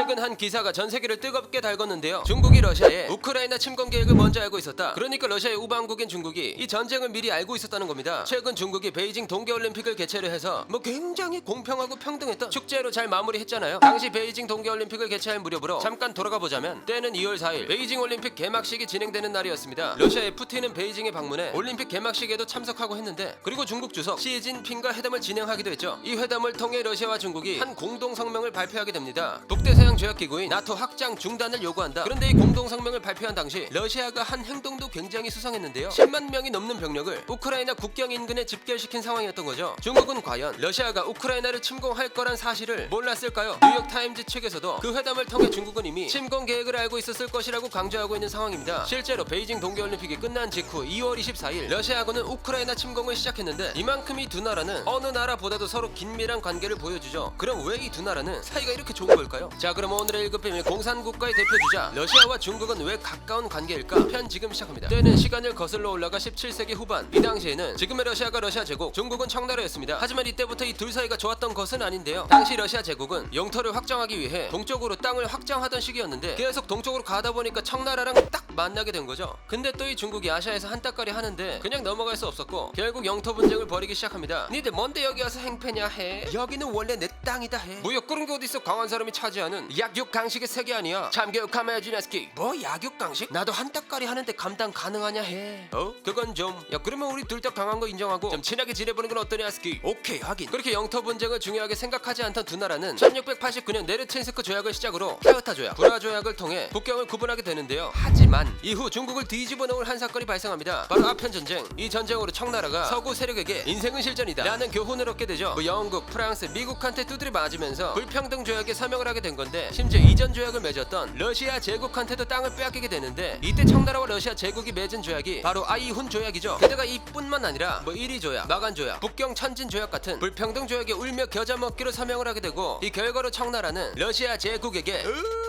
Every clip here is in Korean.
최근 한 기사가 전 세계를 뜨겁게 달궜는데요. 중국이 러시아의 우크라이나 침공 계획을 먼저 알고 있었다. 그러니까 러시아의 우방국인 중국이 이 전쟁을 미리 알고 있었다는 겁니다. 최근 중국이 베이징 동계올림픽을 개최를 해서 굉장히 공평하고 평등했던 축제로 잘 마무리했잖아요. 당시 베이징 동계올림픽을 개최할 무렵으로 잠깐 돌아가 보자면 때는 2월 4일 베이징 올림픽 개막식이 진행되는 날이었습니다. 러시아의 푸틴은 베이징에 방문해 올림픽 개막식에도 참석하고 했는데, 그리고 중국 주석 시진핑과 회담을 진행하기도 했죠. 이 회담을 통해 러시아와 중국이 한 공동 성명을 발표하게 됩니다. 북대서양 조약기구인 나토 확장 중단을 요구한다. 그런데 이 공동 성명을 발표한 당시 러시아가 한 행동도 굉장히 수상했는데요. 10만 명이 넘는 병력을 우크라이나 국경 인근에 집결시킨 상황이었던 거죠. 중국은 과연 러시아가 우크라이나를 침공할 거란 사실을 몰랐을까요? 뉴욕타임즈 측에서도 그 회담을 통해 중국은 이미 침공 계획을 알고 있었을 것이라고 강조하고 있는 상황입니다. 실제로 베이징 동계올림픽이 끝난 직후 2월 24일 러시아군은 우크라이나 침공을 시작했는데, 이만큼 이 두 나라는 어느 나라보다도 서로 긴밀한 관계를 보여주죠. 그럼 왜 이 두 나라는 사이가 이렇게 좋은 걸까요? 자, 그럼 오늘의 1급 비밀 공산국가의 대표주자 러시아와 중국은 왜 가까운 관계일까? 편 지금 시작합니다. 때는 시간을 거슬러 올라가 17세기 후반, 이 당시에는 지금의 러시아가 러시아 제국, 중국은 청나라였습니다. 하지만 이때부터 이 둘 사이가 좋았던 것은 아닌데요. 당시 러시아 제국은 영토를 확장하기 위해 동쪽으로 땅을 확장하던 시기였는데, 계속 동쪽으로 가다 보니까 청나라랑 딱 만나게 된 거죠. 근데 또 이 중국이 아시아에서 한따까리 하는데 그냥 넘어갈 수 없었고 결국 영토 분쟁을 벌이기 시작합니다. 니들 뭔데 여기 와서 행패냐 해? 여기는 원래 내 땅이다 해. 뭐야, 그런 게 어딨어. 강한 사람이 차지하는 약육 강식의 세계 아니야. 참교육하면 주나스키. 뭐 약육 강식? 나도 한따까리 하는데 감당 가능하냐 해. 그건 좀. 야, 그러면 우리 둘 다 강한 거 인정하고 좀 친하게 지내보는 건 어떠냐 스키. 오케이, 하긴. 그렇게 영토 분쟁을 중요하게 생각하지 않던 두 나라는 1689년 네르친스크 조약을 시작으로 타요타 조약, 브라 조약을 통해 국경을 구분하게 되는데요. 하지만 이후 중국을 뒤집어 놓을 한 사건이 발생합니다. 바로 아편 전쟁. 이 전쟁으로 청나라가 서구 세력에게 인생은 실전이다 라는 교훈을 얻게 되죠. 영국, 프랑스, 미국한테 두드려 맞으면서 불평등 조약에 서명을 하게 된 건데, 심지어 이전 조약을 맺었던 러시아 제국한테도 땅을 빼앗기게 되는데, 이때 청나라와 러시아 제국이 맺은 조약이 바로 아이훈 조약이죠. 게다가 이뿐만 아니라 이리 조약, 마간 조약, 북경 천진 조약 같은 불평등 조약에 울며 겨자 먹기로 서명을 하게 되고, 이 결과로 청나라는 러시아 제국에게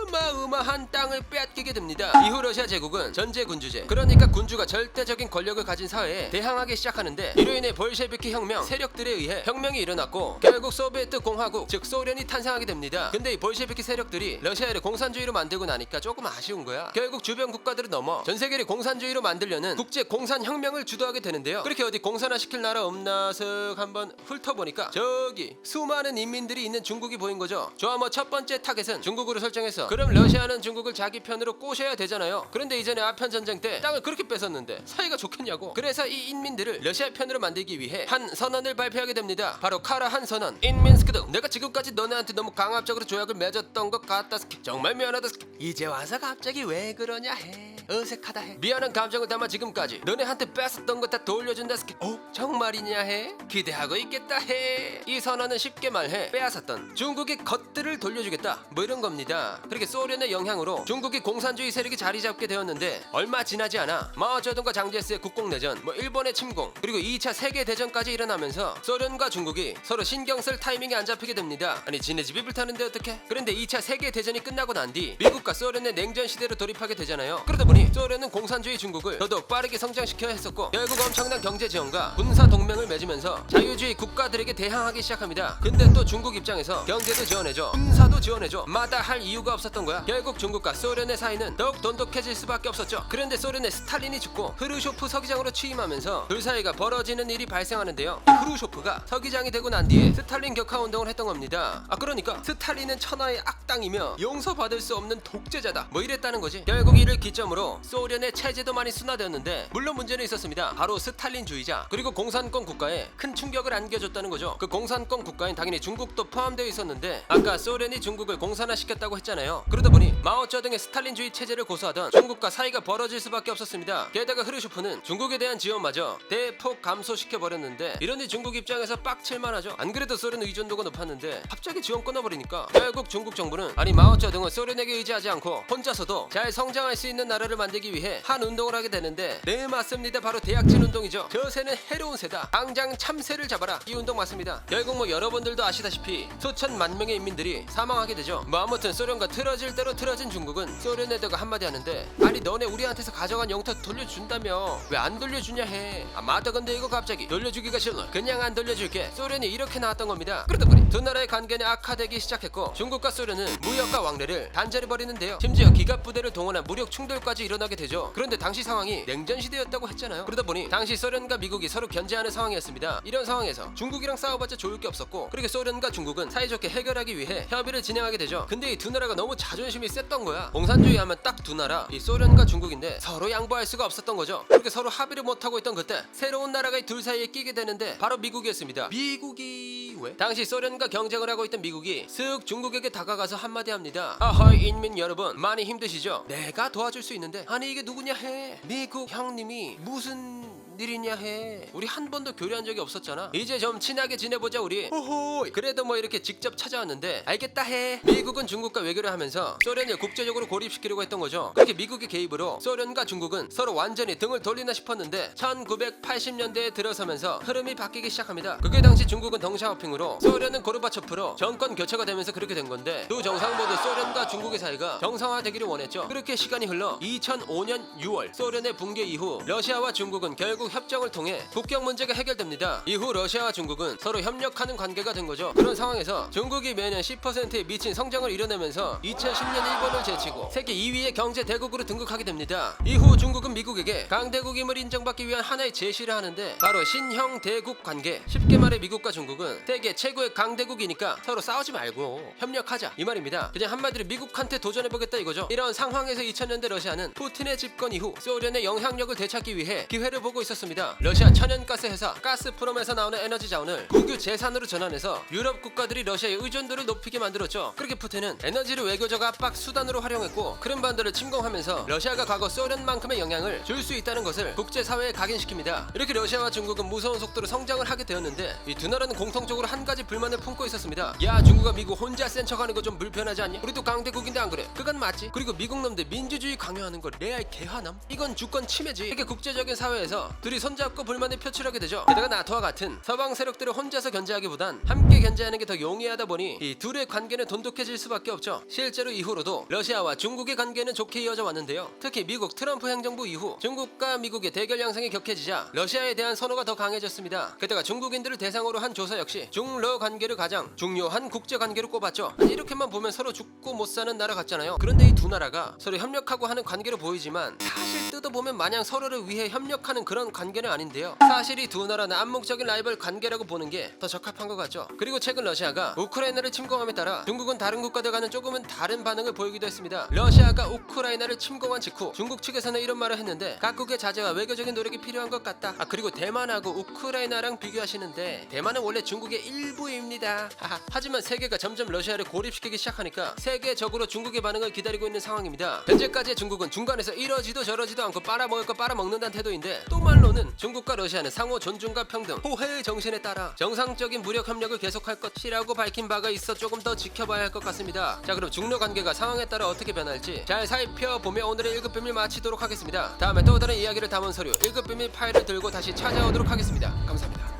어마어마한 땅을 빼앗기게 됩니다. 이후 러시아 제국은 전제 군주제, 그러니까 군주가 절대적인 권력을 가진 사회에 대항하기 시작하는데, 이로 인해 볼셰비키 혁명 세력들에 의해 혁명이 일어났고 결국 소비에트 공화국, 즉 소련이 탄생하게 됩니다. 근데 이 볼셰비키 세력들이 러시아를 공산주의로 만들고 나니까 조금 아쉬운 거야. 결국 주변 국가들을 넘어 전 세계를 공산주의로 만들려는 국제 공산 혁명을 주도하게 되는데요. 그렇게 어디 공산화 시킬 나라 없나 슥 한번 훑어보니까 저기 수많은 인민들이 있는 중국이 보인 거죠. 좋아, 뭐 첫 번째 타겟은 중국으로 설정했어. 그럼 러시아는 중국을 자기 편으로 꼬셔야 되잖아요. 그런데 이전에 아편 전쟁 때 땅을 그렇게 뺏었는데 사이가 좋겠냐고. 그래서 이 인민들을 러시아 편으로 만들기 위해 한 선언을 발표하게 됩니다. 바로 카라 한 선언. 인민스크드. 내가 지금까지 너네한테 너무 강압적으로 조약을 맺었던 것 같다 스키. 정말 미안하다 스키. 이제 와서 갑자기 왜 그러냐 해. 어색하다 해. 미안한 감정을 담아 지금까지 너네한테 뺏었던 거 다 돌려준다 스키. 정말이냐 해. 기대하고 있겠다 해. 이 선언은 쉽게 말해 빼앗았던 중국의 것들을 돌려주겠다, 뭐 이런 겁니다. 그렇게 소련의 영향으로 중국이 공산주의 세력이 자리 잡게 되었는데, 얼마 지나지 않아 마오쩌둥과 장제스의 국공내전, 일본의 침공, 그리고 2차 세계대전까지 일어나면서 소련과 중국이 서로 신경 쓸 타이밍이 안 잡히게 됩니다. 아니, 지네 집이 불타는데 어떡해. 그런데 2차 세계대전이 끝나고 난 뒤 미국과 소련의 냉전 시대로 돌입하게 되잖아요. 그러다 보니 소련은 공산주의 중국을 더더욱 빠르게 성장시켜야 했었고, 결국 엄청난 경제 지원과 군사 동맹을 맺으면서 자유주의 국가들에게 대항하기 시작합니다. 근데 또 중국 입장에서 경제도 지원해줘, 군사도 지원해줘, 마다할 이유가 없었던 거야. 결국 중국과 소련의 사이는 더욱 돈독해질 수밖에 없었죠. 그런데 소련의 스탈린이 죽고 흐르쇼프 서기장으로 취임하면서 둘 사이가 벌어지는 일이 발생하는데요. 흐르쇼프가 서기장이 되고 난 뒤에 스탈린 격하 운동을 했던 겁니다. 그러니까 스탈린은 천하의 악당이며 용서받을 수 없는 독재자다, 뭐 이랬다는 거지. 결국 이를 기점으로 소련의 체제도 많이 순화되었는데, 물론 문제는 있었습니다. 바로 스탈린주의자 그리고 공산권 국가에 큰 충격을 안겨줬다는 거죠. 그 공산권 국가엔 당연히 중국도 포함되어 있었는데, 아까 소련이 중국을 공산화시켰다고 했잖아요. 그러다 보니 마오쩌둥의 스탈린주의 체제를 고수하던 중국과 사이가 벌어질 수밖에 없었습니다. 게다가 흐르쇼프는 중국에 대한 지원마저 대폭 감소시켜버렸는데, 이러니 중국 입장에서 빡칠만하죠. 안 그래도 소련 의존도가 높았는데 갑자기 지원 끊어버리니까 결국 중국 정부는, 아니 마오쩌둥은 소련에게 의지하지 않고 혼자서도 잘 성장할 수 있는 나라를 나라를 만들기 위해 한 운동을 하게 되는데, 네 맞습니다, 바로 대약진 운동이죠. 저 새는 해로운 새다, 당장 참새를 잡아라, 이 운동 맞습니다. 결국 뭐 여러분들도 아시다시피 수천 만 명의 인민들이 사망하게 되죠. 뭐 아무튼 소련과 틀어질 대로 틀어진 중국은 소련에다가 한마디 하는데, 아니 너네 우리한테서 가져간 영토 돌려준다며 왜 안 돌려주냐 해. 아 맞다, 근데 이거 갑자기 돌려주기가 싫어, 그냥 안 돌려줄게. 소련이 이렇게 나왔던 겁니다. 그러다 보니 두 나라의 관계는 악화되기 시작했고, 중국과 소련은 무역과 왕래를 단절해 버리는데요. 심지어 기갑 부대를 동원한 무력 충돌까지 일어나게 되죠. 그런데 당시 상황이 냉전 시대였다고 했잖아요. 그러다 보니 당시 소련과 미국이 서로 견제하는 상황이었습니다. 이런 상황에서 중국이랑 싸워봤자 좋을 게 없었고, 그렇게 소련과 중국은 사이좋게 해결하기 위해 협의를 진행하게 되죠. 근데 이 두 나라가 너무 자존심이 셌던 거야. 공산주의 하면 딱 두 나라, 이 소련과 중국인데 서로 양보할 수가 없었던 거죠. 그렇게 서로 합의를 못하고 있던 그때 새로운 나라가 이 둘 사이에 끼게 되는데 바로 미국이었습니다. 미국이 왜? 당시 소련과 경쟁을 하고 있던 미국이 슥 중국에게 다가가서 한마디 합니다. 아하이 인민 여러분, 많이 힘드시죠? 내가 도와줄 수 있는데. 아니 이게 누구냐 해. 미국 형님이 무슨 일이냐 해. 우리 한 번도 교류한 적이 없었잖아. 이제 좀 친하게 지내보자 우리. 호호. 그래도 뭐 이렇게 직접 찾아왔는데 알겠다 해. 미국은 중국과 외교를 하면서 소련을 국제적으로 고립시키려고 했던 거죠. 그렇게 미국의 개입으로 소련과 중국은 서로 완전히 등을 돌리나 싶었는데 1980년대에 들어서면서 흐름이 바뀌기 시작합니다. 그게 당시 중국은 덩샤오핑으로, 소련은 고르바초프로 정권 교체가 되면서 그렇게 된 건데, 두 정상 모두 소련과 중국의 사이가 정상화되기를 원했죠. 그렇게 시간이 흘러 2005년 6월 소련의 붕괴 이후 러시아와 중국은 결국 협정을 통해 국경 문제가 해결됩니다. 이후 러시아와 중국은 서로 협력하는 관계가 된 거죠. 그런 상황에서 중국이 매년 10%에 미친 성장을 이뤄내면서 2010년 일본을 제치고 세계 2위의 경제 대국으로 등극하게 됩니다. 이후 중국은 미국에게 강대국임을 인정받기 위한 하나의 제시를 하는데, 바로 신형 대국 관계. 쉽게 말해 미국과 중국은 세계 최고의 강대국이니까 서로 싸우지 말고 협력하자, 이 말입니다. 그냥 한마디로 미국한테 도전해보겠다 이거죠. 이런 상황에서 2000년대 러시아는 푸틴의 집권 이후 소련의 영향력을 되찾기 위해 기회를 보고 있었습니다. 러시아 천연가스 회사 가스프롬에서 나오는 에너지 자원을 국유 재산으로 전환해서 유럽 국가들이 러시아의 의존도를 높이게 만들었죠. 그렇게 푸틴은 에너지를 외교적 압박 수단으로 활용했고, 크림반도를 침공하면서 러시아가 과거 소련만큼의 영향을 줄 수 있다는 것을 국제사회에 각인시킵니다. 이렇게 러시아와 중국은 무서운 속도로 성장을 하게 되었는데, 이 두 나라는 공통적으로 한 가지 불만을 품고 있었습니다. 야, 중국과 미국 혼자 센 척하는 거 좀 불편하지 않냐? 우리도 강대국인데 안 그래? 그건 맞지. 그리고 미국 놈들 민주주의 강요하는 거 레알 개화남? 이건 주권 침해지. 이렇게 국제적인 사회에서 둘이 손잡고 불만을 표출하게 되죠. 게다가 나토와 같은 서방 세력들을 혼자서 견제하기보단 함께 견제하는 게 더 용이하다 보니 이 둘의 관계는 돈독해질 수밖에 없죠. 실제로 이후로도 러시아와 중국의 관계는 좋게 이어져 왔는데요. 특히 미국 트럼프 행정부 이후 중국과 미국의 대결 양상이 격해지자 러시아에 대한 선호가 더 강해졌습니다. 게다가 중국인들을 대상으로 한 조사 역시 중러 관계를 가장 중요한 국제 관계로 꼽았죠. 아니, 이렇게만 보면 서로 죽고 못 사는 나라 같잖아요. 그런데 이 두 나라가 서로 협력하고 하는 관계로 보이지만 사실 뜯어보면 마냥 서로를 위해 협력하는 그런 관계는 아닌데요. 사실 이 두 나라는 암묵적인 라이벌 관계라고 보는 게 더 적합한 것 같죠. 그리고 최근 러시아가 우크라이나를 침공함에 따라 중국은 다른 국가들과는 조금은 다른 반응을 보이기도 했습니다. 러시아가 우크라이나를 침공한 직후 중국 측에서는 이런 말을 했는데, 각국의 자제와 외교적인 노력이 필요한 것 같다. 그리고 대만하고 우크라이나랑 비교하시는데 대만은 원래 중국의 일부입니다. 하지만 세계가 점점 러시아를 고립시키기 시작하니까 세계적으로 중국의 반응을 기다리고 있는 상황입니다. 현재까지의 중국은 중간에서 이러지도 저러지도 않고 빨아먹을 거 빨아먹는다는 태도인데, 또 말로는 중국과 러시아는 상호 존중과 평등, 호혜의 정신에 따라 정상적인 무력 협력을 계속할 것이라고 밝힌 바가 있어 조금 더 지켜봐야 할 것 같습니다. 자, 그럼 중러 관계가 상황에 따라 어떻게 변할지 잘 살펴보며 오늘의 1급 비밀 마치도록 하겠습니다. 다음에 또 다른 이야기를 담은 서류 1급 비밀 파일을 들고 다시 찾아오도록 하겠습니다. 감사합니다.